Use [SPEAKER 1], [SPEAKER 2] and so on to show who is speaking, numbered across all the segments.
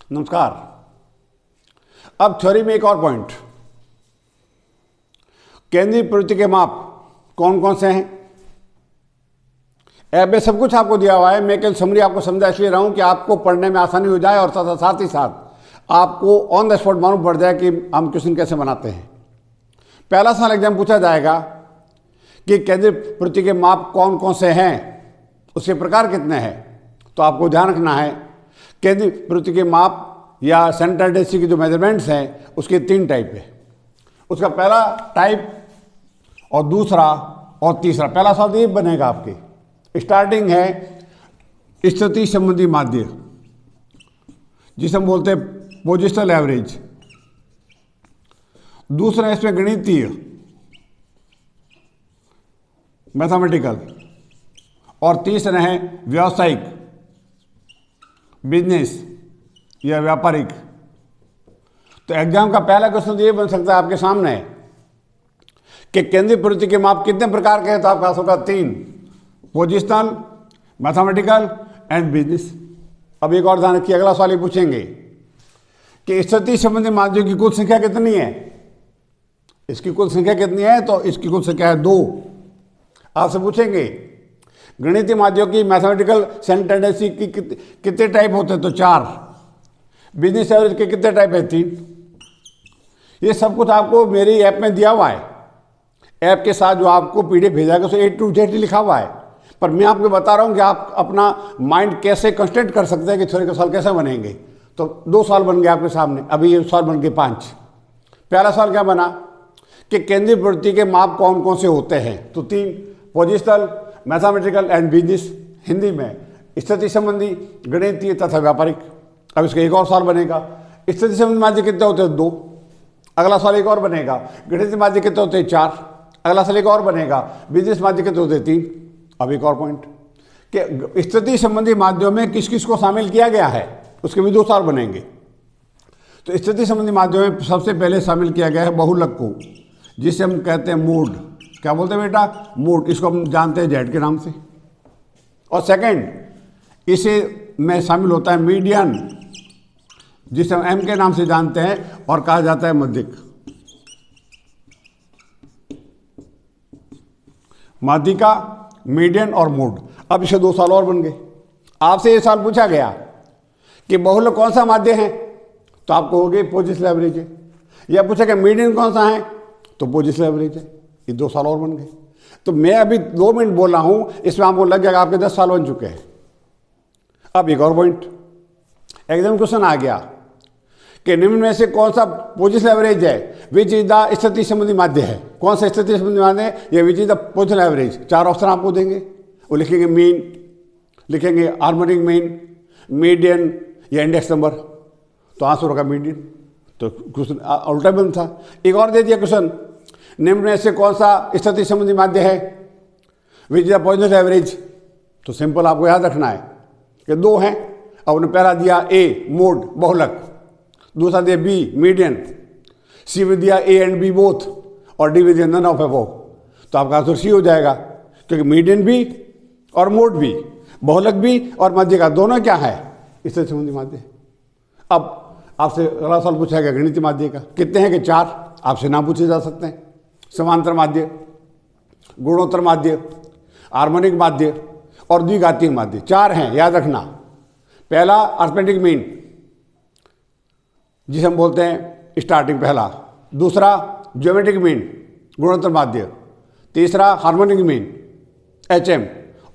[SPEAKER 1] नमस्कार। अब थ्योरी में एक और पॉइंट, केंद्रीय प्रवृत्ति के माप कौन कौन से हैं। ऐप में सब कुछ आपको दिया हुआ है, मैं केवल समरी आपको समझा इसलिए रहा हूं कि आपको पढ़ने में आसानी हो जाए और साथ ही साथ आपको ऑन द स्पॉट मालूम पड़ जाए कि हम क्वेश्चन कैसे बनाते हैं। पहला सवाल एग्जाम पूछा जाएगा कि केंद्रीय प्रवृत्ति के माप कौन कौन से हैं, उसके प्रकार कितने हैं। तो आपको ध्यान रखना है केंद्रीय प्रवृत्ति के माप या सेंट्रल टेंडेंसी की जो मेजरमेंट्स हैं उसके 3 टाइप है। उसका पहला टाइप और दूसरा और तीसरा। पहला सवाल ये बनेगा आपके स्टार्टिंग है स्थिति संबंधी माध्य, जिसे हम बोलते हैं पोजिशनल एवरेज। दूसरा इसमें गणितीय मैथमेटिकल, और तीसरा है व्यावसायिक बिजनेस या व्यापारिक। तो एग्जाम का पहला क्वेश्चन ये बन सकता है आपके सामने कि केंद्रीय प्रवृत्ति के माप कितने प्रकार के हैं। तो आपका होगा 3, पोजिशनल, मैथमेटिकल एंड बिजनेस। अब एक और ध्यान रखिए, अगला सवाल ये पूछेंगे कि स्थिति संबंधी माध्यों की कुल संख्या कितनी है। इसकी कुल संख्या कितनी है, तो इसकी कुल संख्या है 2। आपसे पूछेंगे गणितीय माध्यों की मैथमेटिकल सेंट्रल टेंडेंसी की कितने टाइप होते हैं, तो 4। बिजनेस एवरेज के कितने टाइप है, 3। ये सब कुछ आपको मेरी ऐप में दिया हुआ है। ऐप के साथ जो आपको पीडीएफ भेजा गया उसमें A to Z लिखा हुआ है, पर मैं आपको बता रहा हूँ कि आप अपना माइंड कैसे कंस्ट्रक्ट कर सकते हैं कि थ्योरी के सवाल कैसे बनेंगे। तो 2 सवाल बन गए आपके सामने, अभी ये सवाल बन गए 5। पहला सवाल क्या बना कि केंद्रीय प्रवृत्ति के माप कौन कौन से होते हैं, तो 3, positional, mathematical and business. Hindi में स्थिति संबंधी, गणितीय तथा व्यापारिक। अब इसका एक और सवाल बनेगा, स्थिति संबंधी माध्य कितने होते हैं, 2। अगला सवाल एक और बनेगा, गणितीय माध्य कितने होते हैं, 4। अगला सवाल एक और बनेगा, बिजनेस माध्य कितने होते हैं, 3। अब एक और पॉइंट कि स्थिति संबंधी माध्यों में किस किस को शामिल किया गया है, उसके भी 2 सवाल बनेंगे। तो स्थिति संबंधी माध्यों में सबसे पहले शामिल किया गया है बहुलक को, जिसे हम कहते हैं मोड। क्या बोलते हैं बेटा, मोड। इसको हम जानते हैं जेड के नाम से। और सेकंड इसे में शामिल होता है मीडियन, जिसे हम एम के नाम से जानते हैं और कहा जाता है मध्यक। माध्यिका, मीडियन और मोड। अब इसे 2 सवाल और बन गए। आपसे ये सवाल पूछा गया कि बहुलक कौन सा माध्य है, तो आपको हो गए पोजिशनल एवरेज है। या पूछा कि मीडियन कौन सा है, तो पोजिशनल एवरेज है। ये 2 सवाल और बन गए। तो मैं अभी 2 मिनट बोल रहा हूं, इसमें आपको लग जाएगा आपके 10 साल बन चुके हैं। अब एक और पॉइंट, एग्जाम क्वेश्चन आ गया कि निम्न में से कौन सा पोजिशनल एवरेज है, विच इज द स्थिति संबंधी माध्य है। कौन सा स्थिति संबंधी माध्य है, ये which is the positional average. 4 option आपको देंगे, वो लिखेंगे मीन, लिखेंगे हार्मोनिक मीन, मीडियन या इंडेक्स नंबर। तो आंसर होगा मीडियन। तो क्वेश्चन उल्टा बंद था। एक और दे दिया क्वेश्चन, निम्न में से कौन सा स्थिति संबंधी माध्य है, which is the positional average. तो सिंपल आपको याद रखना है कि 2 हैं। अब उन्होंने पहला दिया ए मोड बहुलक, दूसरा दिया बी मीडियन, सी में दिया ए एंड बी बोथ, और डी में दिया नन ऑफ अबव। तो आपका आंसर सी हो जाएगा, क्योंकि मीडियन भी और मोड भी, बहुलक भी और माध्य का दोनों क्या है, स्थिति संबंधी माध्य। अब आपसे अगला सवाल पूछा गया गणितीय माध्य का, कितने हैं कि 4। आपसे नाम पूछे जा सकते हैं। समांतर माध्य, गुणोत्तर माध्य, हार्मोनिक माध्य और द्विघातीय माध्य। 4 हैं, याद रखना। पहला अर्थमेटिक मीन, जिसे हम बोलते हैं स्टार्टिंग पहला। दूसरा ज्योमेट्रिक मीन, गुणोत्तर माध्य। तीसरा हार्मोनिक मीन HM,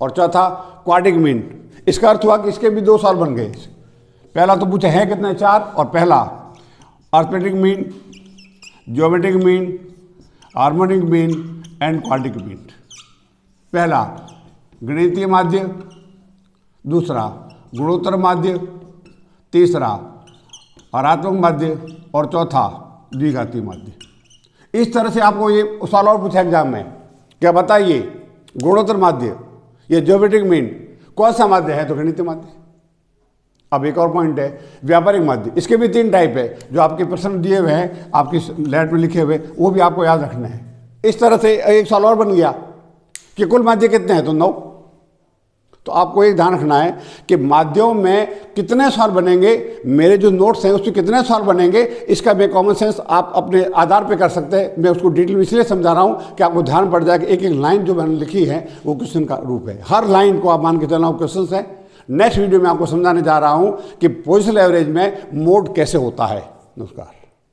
[SPEAKER 1] और चौथा क्वाड्रिक मीन। इसका अर्थ हुआ कि इसके भी 2 सवाल बन गए। पहला तो पूछा है कितने, 4, और पहला arithmetic mean, geometric mean, harmonic mean and quadric mean. पहला गणितीय माध्य, दूसरा गुणोत्तर माध्य, तीसरा हरात्मक माध्य और चौथा द्विघातीय माध्य। इस तरह से आपको ये सवाल और पूछा एग्जाम में, क्या बताइए गुणोत्तर माध्य या ज्योमेट्रिक मीन कौन सा माध्य है, तो गणितीय माध्य। अब एक और पॉइंट है व्यापारिक माध्य। इसके भी 3 टाइप है, जो आपके प्रश्न दिए हुए हैं आपकी स्लाइड में लिखे हुए, वो भी आपको याद रखना है। इस तरह से एक सवाल और बन गया कि कुल माध्य कितने हैं, तो 9। तो आपको एक ध्यान रखना है कि माध्यम में कितने सवाल बनेंगे, मेरे जो नोट्स हैं उस पर कितने सवाल बनेंगे, इसका मैं कॉमन सेंस आप अपने आधार पे कर सकते हैं। मैं उसको डिटेल में इसलिए समझा रहा हूँ कि आपको ध्यान पड़ जाए कि एक एक लाइन जो मैंने लिखी है वो क्वेश्चन का रूप है। हर लाइन को आप मान के चलना क्वेश्चन है। नेक्स्ट वीडियो में आपको समझाने जा रहा हूँ कि पोजिशनल एवरेज में मोड कैसे होता है। नमस्कार।